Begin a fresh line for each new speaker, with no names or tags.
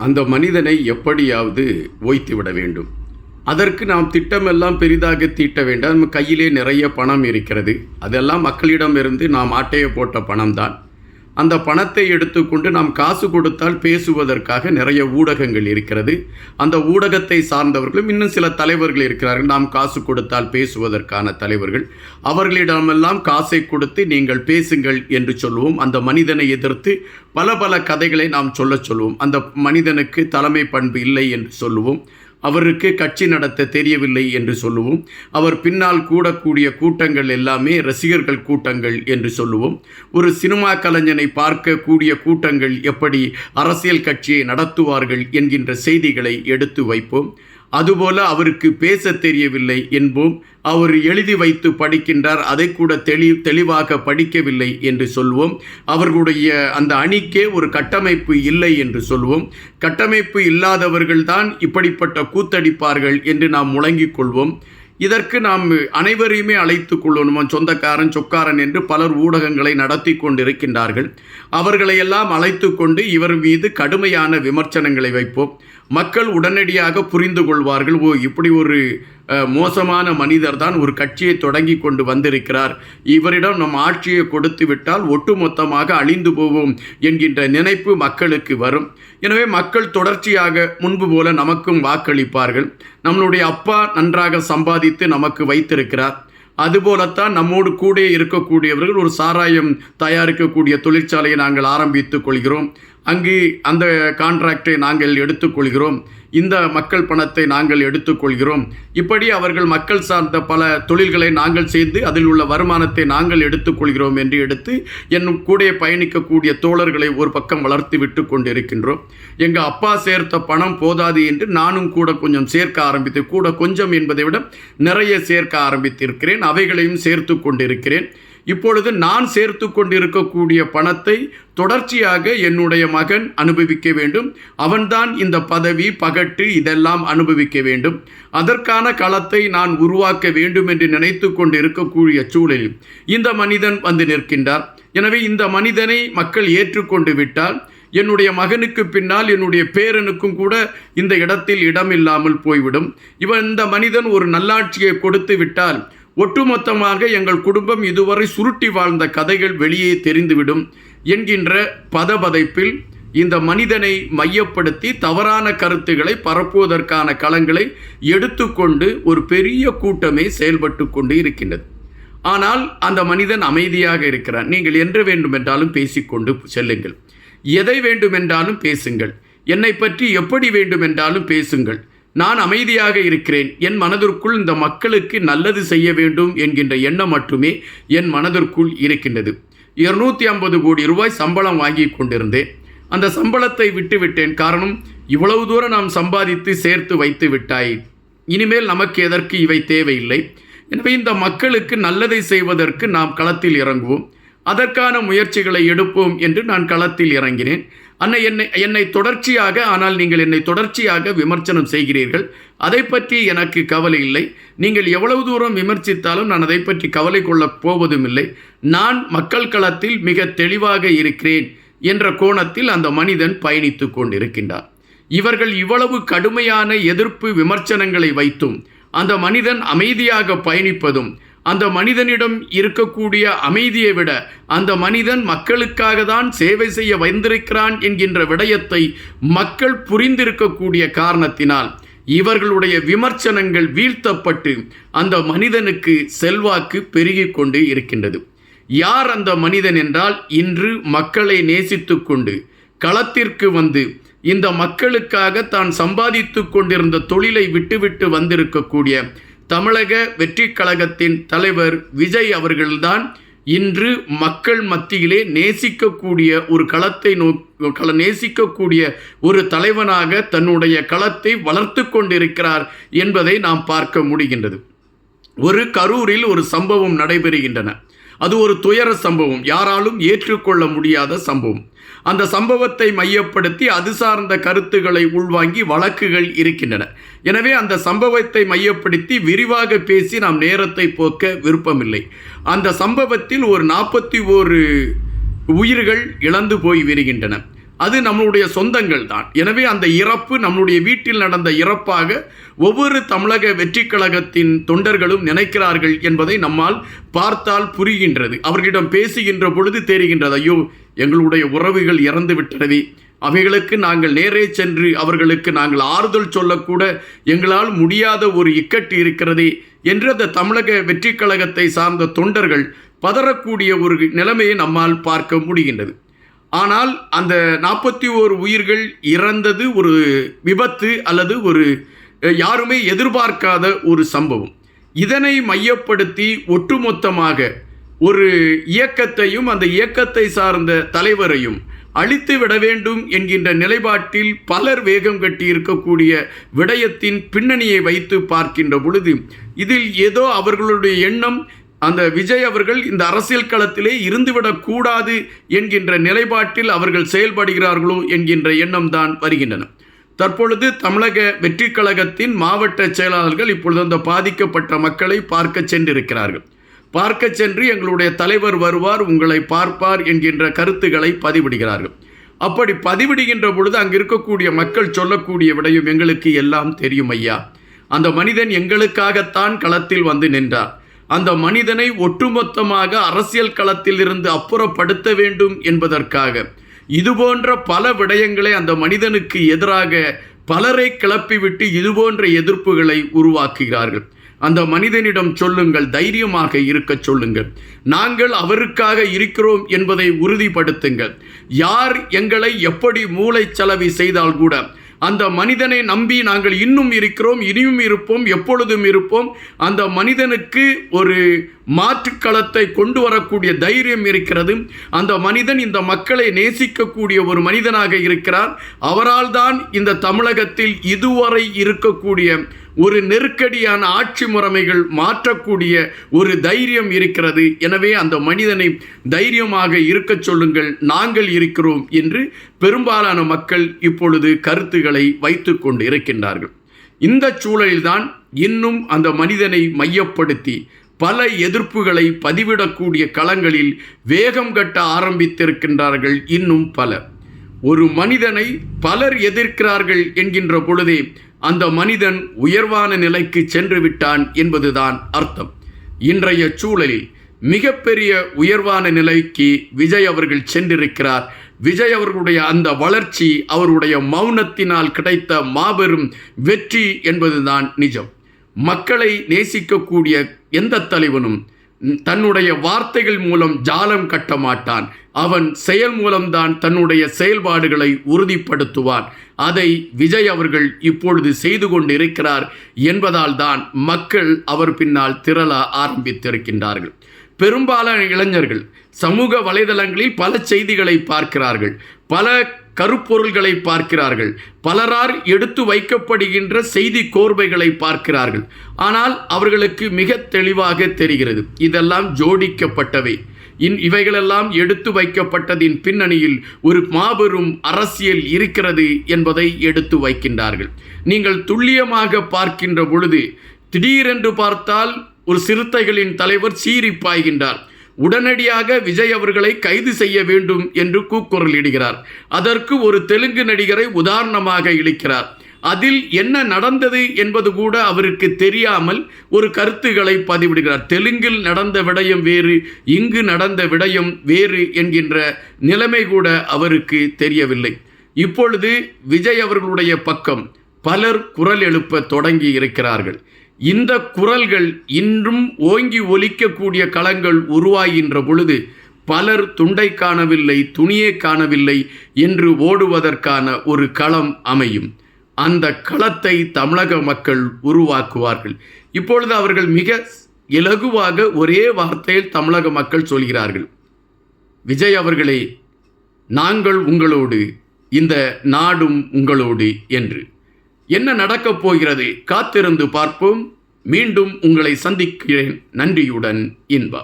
அந்த மனிதனை எப்படியாவது ஓய்த்துவிட வேண்டும். அதற்கு நாம் திட்டமெல்லாம் பெரிதாக தீட்ட வேண்டாம். நம்ம கையிலே நிறைய பணம் இருக்கிறது. அதெல்லாம் மக்களிடமிருந்து நாம் ஆட்டைய போட்ட பணம்தான். அந்த பணத்தை எடுத்துக்கொண்டு நாம் காசு கொடுத்தால் பேசுவதற்காக நிறைய ஊடகங்கள் இருக்கிறது. அந்த ஊடகத்தை சார்ந்தவர்களும் இன்னும் சில தலைவர்கள் இருக்கிறார்கள். நாம் காசு கொடுத்தால் பேசுவதற்கான தலைவர்கள். அவர்களிடமெல்லாம் காசை கொடுத்து நீங்கள் பேசுங்கள் என்று சொல்லுவோம். அந்த மனிதனை எதிர்த்து பல கதைகளை நாம் சொல்லுவோம். அந்த மனிதனுக்கு தலைமை பண்பு இல்லை என்று சொல்லுவோம். அவருக்கு கட்சி நடத்த தெரியவில்லை என்று சொல்லுவோம். அவர் பின்னால் கூடக்கூடிய கூட்டங்கள் எல்லாமே ரசிகர்கள் கூட்டங்கள் என்று சொல்லுவோம். ஒரு சினிமா கலைஞனை பார்க்கக்கூடிய கூட்டங்கள் எப்படி அரசியல் கட்சியை நடத்துவார்கள் என்கின்ற செய்திகளை எடுத்து வைப்போம். அதுபோல அவருக்கு பேச தெரியவில்லை என்போம். அவர் எழுதி வைத்து படிக்கின்றார், அதை கூட தெளிவாக படிக்கவில்லை என்று சொல்வோம். அவர்களுடைய அந்த அணிக்கே ஒரு கட்டமைப்பு இல்லை என்று சொல்வோம். கட்டமைப்பு இல்லாதவர்கள்தான் இப்படிப்பட்ட கூத்தடிப்பார்கள் என்று நாம் முழங்கிக் கொள்வோம். இதற்கு நாம் அனைவரையுமே அழைத்து கொள்ளணும். சொந்தக்காரன் சொக்காரன் என்று பலர் ஊடகங்களை நடத்தி கொண்டிருக்கின்றார்கள். அவர்களையெல்லாம் அழைத்து கொண்டு இவர் மீது கடுமையான விமர்சனங்களை வைப்போம். மக்கள் உடனடியாக புரிந்து கொள்வார்கள். இப்படி ஒரு மோசமான மனிதர் தான் ஒரு கட்சியை தொடங்கி கொண்டு வந்திருக்கிறார், இவரிடம் நம் ஆட்சியை கொடுத்து விட்டால் ஒட்டுமொத்தமாக அழிந்து போவோம் என்கின்ற நினைப்பு மக்களுக்கு வரும். எனவே மக்கள் தொடர்ச்சியாக முன்பு போல நமக்கும் வாக்களிப்பார்கள். நம்மளுடைய அப்பா நன்றாக சம்பாதித்து நமக்கு வைத்திருக்கிறார், அதுபோலத்தான் நம்மோடு கூட இருக்கக்கூடியவர்கள் ஒரு சாராயம் தயாரிக்கக்கூடிய தொழிற்சாலையை நாங்கள் ஆரம்பித்துக் கொள்கிறோம், அங்கு அந்த கான்ட்ராக்டை நாங்கள் எடுத்துக்கொள்கிறோம், இந்த மக்கள் பணத்தை நாங்கள் எடுத்துக்கொள்கிறோம். இப்படி அவர்கள் மக்கள் சார்ந்த பல தொழில்களை நாங்கள் செய்து அதில் உள்ள வருமானத்தை நாங்கள் எடுத்துக்கொள்கிறோம் என்று எடுத்து என் கூட பயணிக்கக்கூடிய தோழர்களை ஒரு பக்கம் வளர்த்து விட்டு கொண்டிருக்கின்றோம். எங்கள் அப்பா சேர்த்த பணம் போதாது என்று நானும் கூட கொஞ்சம் சேர்க்க ஆரம்பித்து, கூட கொஞ்சம் என்பதை விட நிறைய சேர்க்க ஆரம்பித்திருக்கிறேன். அவைகளையும் சேர்த்து கொண்டிருக்கிறேன். இப்பொழுது நான் சேர்த்து கொண்டிருக்கக்கூடிய பணத்தை தொடர்ச்சியாக என்னுடைய மகன் அனுபவிக்க வேண்டும். அவன்தான் இந்த பதவி பகட்டு இதெல்லாம் அனுபவிக்க வேண்டும். அதற்கான களத்தை நான் உருவாக்க வேண்டும் என்று நினைத்து கொண்டு இருக்கக்கூடிய சூழலில் இந்த மனிதன் வந்து நிற்கின்றார். எனவே இந்த மனிதனை மக்கள் ஏற்றுக்கொண்டு விட்டால் என்னுடைய மகனுக்கு பின்னால் என்னுடைய பேரனுக்கும் கூட இந்த இடத்தில் இடமில்லாமல் போய்விடும். இந்த மனிதன் ஒரு நல்லாட்சியை கொடுத்து விட்டால் ஒட்டுமொத்தமாக எங்கள் குடும்பம் இதுவரை சுருட்டி வாழ்ந்த கதைகள் வெளியே தெரிந்துவிடும் என்கின்ற பதபதைப்பில் இந்த மனிதனை மையப்படுத்தி தவறான கருத்துக்களை பரப்புவதற்கான களங்களை எடுத்துக்கொண்டு ஒரு பெரிய கூட்டமே செயல்பட்டு கொண்டு இருக்கின்றது. ஆனால் அந்த மனிதன் அமைதியாக இருக்கிறான். நீங்கள் என்ன வேண்டுமென்றாலும் பேசிக்கொண்டு செல்லுங்கள், எதை வேண்டுமென்றாலும் பேசுங்கள், என்னை பற்றி எப்படி வேண்டுமென்றாலும் பேசுங்கள், நான் அமைதியாக இருக்கிறேன். என் மனதிற்குள் இந்த மக்களுக்கு நல்லது செய்ய வேண்டும் என்கின்ற எண்ணம் மட்டுமே என் மனதிற்குள் இருக்கின்றது. 250 கோடி ரூபாய் சம்பளம் வாங்கி கொண்டிருந்தேன். அந்த சம்பளத்தை விட்டுவிட்டேன். காரணம், இவ்வளவு தூரம் நாம் சம்பாதித்து சேர்த்து வைத்து விட்டாய், இனிமேல் நமக்கு எதற்கு இவை தேவையில்லை. எனவே இந்த மக்களுக்கு நல்லதை செய்வதற்கு நாம் களத்தில் இறங்குவோம், அதற்கான முயற்சிகளை எடுப்போம் என்று நான் களத்தில் இறங்கினேன். என்னை தொடர்ச்சியாக, ஆனால் நீங்கள் என்னை தொடர்ச்சியாக விமர்சனம் செய்கிறீர்கள். அதை பற்றி எனக்கு கவலை இல்லை. நீங்கள் எவ்வளவு தூரம் விமர்சித்தாலும் நான் அதை பற்றி கவலை கொள்ளப் போவதும் இல்லை. நான் மக்கள் களத்தில் மிக தெளிவாக இருக்கிறேன் என்ற கோணத்தில் அந்த மனிதன் பயணித்து கொண்டிருக்கின்றார். இவர்கள் இவ்வளவு கடுமையான எதிர்ப்பு விமர்சனங்களை வைத்தும் அந்த மனிதன் அமைதியாக பயணிப்பதும், அந்த மனிதனிடம் இருக்கக்கூடிய அமைதியை விட அந்த மனிதன் மக்களுக்காக தான் சேவை செய்ய வந்திருக்கிறான் என்கின்ற விடயத்தை மக்கள் புரிந்திருக்கக்கூடிய காரணத்தினால் இவர்களுடைய விமர்சனங்கள் வீழ்த்தப்பட்டு அந்த மனிதனுக்கு செல்வாக்கு பெருகி கொண்டு இருக்கின்றது. யார் அந்த மனிதன் என்றால், இன்று மக்களை நேசித்து கொண்டு களத்திற்கு வந்து இந்த மக்களுக்காக தான் சம்பாதித்து கொண்டிருந்த தொழிலை விட்டுவிட்டு வந்திருக்கக்கூடிய தமிழக வெற்றி கழகத்தின் தலைவர் விஜய் அவர்கள்தான் இன்று மக்கள் மத்தியிலே நேசிக்கக்கூடிய ஒரு நேசிக்கக்கூடிய ஒரு தலைவனாக தன்னுடைய களத்தை வளர்த்து கொண்டிருக்கிறார் என்பதை நாம் பார்க்க முடிகின்றது. ஒரு கரூரில் ஒரு சம்பவம் நடைபெறுகின்றன. அது ஒரு துயர சம்பவம், யாராலும் ஏற்றுக்கொள்ள முடியாத சம்பவம். அந்த சம்பவத்தை மையப்படுத்தி அது சார்ந்த கருத்துக்களை உள்வாங்கி வழக்குகள் இருக்கின்றன. எனவே அந்த சம்பவத்தை மையப்படுத்தி விரிவாக பேசி நாம் நேரத்தை போக்க விருப்பமில்லை. அந்த சம்பவத்தில் ஒரு 41 உயிர்கள் இழந்து போய் வருகின்றன. அது நம்மளுடைய சொந்தங்கள் தான். எனவே அந்த இறப்பு நம்முடைய வீட்டில் நடந்த இறப்பாக ஒவ்வொரு தமிழக வெற்றி கழகத்தின் தொண்டர்களும் நினைக்கிறார்கள் என்பதை நம்மால் பார்த்தால் புரிகின்றது. அவர்களிடம் பேசுகின்ற பொழுது தெரிகின்றது, ஐயோ எங்களுடைய உறவுகள் இறந்து விட்டனவே, அவைகளுக்கு நாங்கள் நேரே சென்று அவர்களுக்கு நாங்கள் ஆறுதல் சொல்லக்கூட எங்களால் முடியாத ஒரு இக்கட்டு இருக்கிறதே என்று அந்த தமிழக வெற்றி கழகத்தை சார்ந்த தொண்டர்கள் பதறக்கூடிய ஒரு நிலைமையை நம்மால் பார்க்க முடிகின்றது. ஆனால் அந்த 41 உயிர்கள் இறந்தது ஒரு விபத்து அல்லது ஒரு யாருமே எதிர்பார்க்காத ஒரு சம்பவம். இதனை மையப்படுத்தி ஒட்டுமொத்தமாக ஒரு இயக்கத்தையும் அந்த இயக்கத்தை சார்ந்த தலைவரையும் அழித்து விட வேண்டும் என்கின்ற நிலைப்பாட்டில் பலர் வேகம் கட்டி இருக்கக்கூடிய விடயத்தின் பின்னணியை வைத்து பார்க்கின்ற பொழுது இதில் ஏதோ அவர்களுடைய எண்ணம் அந்த விஜய் அவர்கள் இந்த அரசியல் களத்திலே இருந்துவிடக்கூடாது என்கின்ற நிலைப்பாட்டில் அவர்கள் செயல்படுகிறார்களோ என்கின்ற எண்ணம் தான் வருகின்றன. தற்பொழுது தமிழக வெற்றி கழகத்தின் மாவட்ட செயலாளர்கள் இப்பொழுது அந்த பாதிக்கப்பட்ட மக்களை பார்க்க சென்றிருக்கிறார்கள். பார்க்க சென்று எங்களுடைய தலைவர் வருவார், உங்களை பார்ப்பார் என்கின்ற கருத்துக்களை பதிவிடுகிறார்கள். அப்படி பதிவிடுகின்ற பொழுது அங்கு இருக்கக்கூடிய மக்கள் சொல்லக்கூடிய விடயம், எங்களுக்கு எல்லாம் தெரியும் ஐயா, அந்த மனிதன் எங்களுக்காகத்தான் களத்தில் வந்து நின்றார், அந்த மனிதனை ஒட்டுமொத்தமாக அரசியல் களத்தில் இருந்து அப்புறப்படுத்த வேண்டும் என்பதற்காக இதுபோன்ற பல விடயங்களை அந்த மனிதனுக்கு எதிராக பலரை கிளப்பிவிட்டு இதுபோன்ற எதிர்ப்புகளை உருவாக்குகிறார்கள். அந்த மனிதனிடம் சொல்லுங்கள், தைரியமாக இருக்க சொல்லுங்கள், நாங்கள் அவருக்காக இருக்கிறோம் என்பதை உறுதிப்படுத்துங்கள். யார் எங்களை எப்படி மூளைச்சலவை செய்தால் கூட அந்த மனிதனை நம்பி நாங்கள் இன்னும் இருக்கிறோம், இனியும் இருப்போம், எப்பொழுதும் இருப்போம். அந்த மனிதனுக்கு ஒரு மாற்றுக்களத்தை கொண்டு வரக்கூடிய தைரியம் இருக்கிறது. அந்த மனிதன் இந்த மக்களை நேசிக்கக்கூடிய ஒரு மனிதனாக இருக்கிறார். அவரால் தான் இந்த தமிழகத்தில் இதுவரை இருக்கக்கூடிய ஒரு நெருக்கடியான ஆட்சி முறைமைகள் மாற்றக்கூடிய ஒரு தைரியம் இருக்கிறது. எனவே அந்த மனிதனை தைரியமாக இருக்க சொல்லுங்கள், நாங்கள் இருக்கிறோம் என்று பெரும்பாலான மக்கள் இப்பொழுது கருத்துக்களை வைத்து கொண்டு இருக்கின்றார்கள். இந்த சூழலில்தான் இன்னும் அந்த மனிதனை மையப்படுத்தி பல எதிர்ப்புகளை பதிவிடக்கூடிய களங்களில் வேகம் கட்ட ஆரம்பித்திருக்கின்றார்கள் இன்னும் பலர். ஒரு மனிதனை பலர் எதிர்க்கிறார்கள் என்கின்ற பொழுதே அந்த மனிதன் உயர்வான நிலைக்கு சென்று விட்டான் என்பதுதான் அர்த்தம். இன்றைய சூழலில் மிகப்பெரிய உயர்வான நிலைக்கு விஜய் அவர்கள் சென்றிருக்கிறார். விஜய் அவர்களுடைய அந்த வளர்ச்சி அவருடைய மௌனத்தினால் கிடைத்த மாபெரும் வெற்றி என்பதுதான் நிஜம். மக்களை நேசிக்கக்கூடிய எந்த தலைவனும் தன்னுடைய வார்த்தைகள் மூலம் ஜாலம் கட்ட மாட்டான். அவன் செயல் மூலம்தான் தன்னுடைய செயல்பாடுகளை உறுதிப்படுத்துவான். அதை விஜய் அவர்கள் இப்பொழுது செய்து கொண்டிருக்கிறார் என்பதால் தான் மக்கள் அவர் பின்னால் திரள ஆரம்பித்திருக்கின்றார்கள். பெரும்பாலான இளைஞர்கள் சமூக வலைதளங்களில் பல செய்திகளை பார்க்கிறார்கள், பல கருப்பொருள்களை பார்க்கிறார்கள், பலரால் எடுத்து வைக்கப்படுகின்ற செய்தி கோர்வைகளை பார்க்கிறார்கள். ஆனால் அவர்களுக்கு மிக தெளிவாக தெரிகிறது, இதெல்லாம் ஜோடிக்கப்பட்டவை. இவைகளெல்லாம் எடுத்து வைக்கப்பட்டதின் பின்னணியில் ஒரு மாபெரும் அரசியல் இருக்கிறது என்பதை எடுத்து வைக்கின்றார்கள். நீங்கள் துல்லியமாக பார்க்கின்ற பொழுது திடீரென்று பார்த்தால் ஒரு சிறுத்தைகளின் தலைவர் சீறி பாய்கின்றார். உடனடியாக விஜய் அவர்களை கைது செய்ய வேண்டும் என்று கூக்குரல் இடுகிறார். அதற்கு ஒரு தெலுங்கு நடிகரை உதாரணமாக இழுக்கிறார். அதில் என்ன நடந்தது என்பது கூட அவருக்கு தெரியாமல் ஒரு கருத்துக்களை பதிவிடுகிறார். தெலுங்கில் நடந்த விடயம் வேறு, இங்கு நடந்த விடயம் வேறு என்கின்ற நிலைமை கூட அவருக்கு தெரியவில்லை. இப்பொழுது விஜய் அவர்களுடைய பக்கம் பலர் குரல் எழுப்ப தொடங்கி இருக்கிறார்கள். இந்த குரல்கள் இன்றும் ஓங்கி ஒலிக்கக்கூடிய களங்கள் உருவாகின்ற பொழுது பலர் துண்டை காணவில்லை, துணியை காணவில்லை என்று ஓடுவதற்கான ஒரு களம் அமையும். அந்த களத்தை தமிழக மக்கள் உருவாக்குவார்கள். இப்பொழுது அவர்கள் மிக இலகுவாக ஒரே வார்த்தையில் தமிழக மக்கள் சொல்கிறார்கள், விஜய் அவர்களே, நாங்கள் உங்களோடு, இந்த நாடும் உங்களோடு என்று. என்ன நடக்கப் போகிறது காத்திருந்து பார்ப்போம். மீண்டும் உங்களை சந்திக்கிறேன். நன்றியுடன் இன்பா.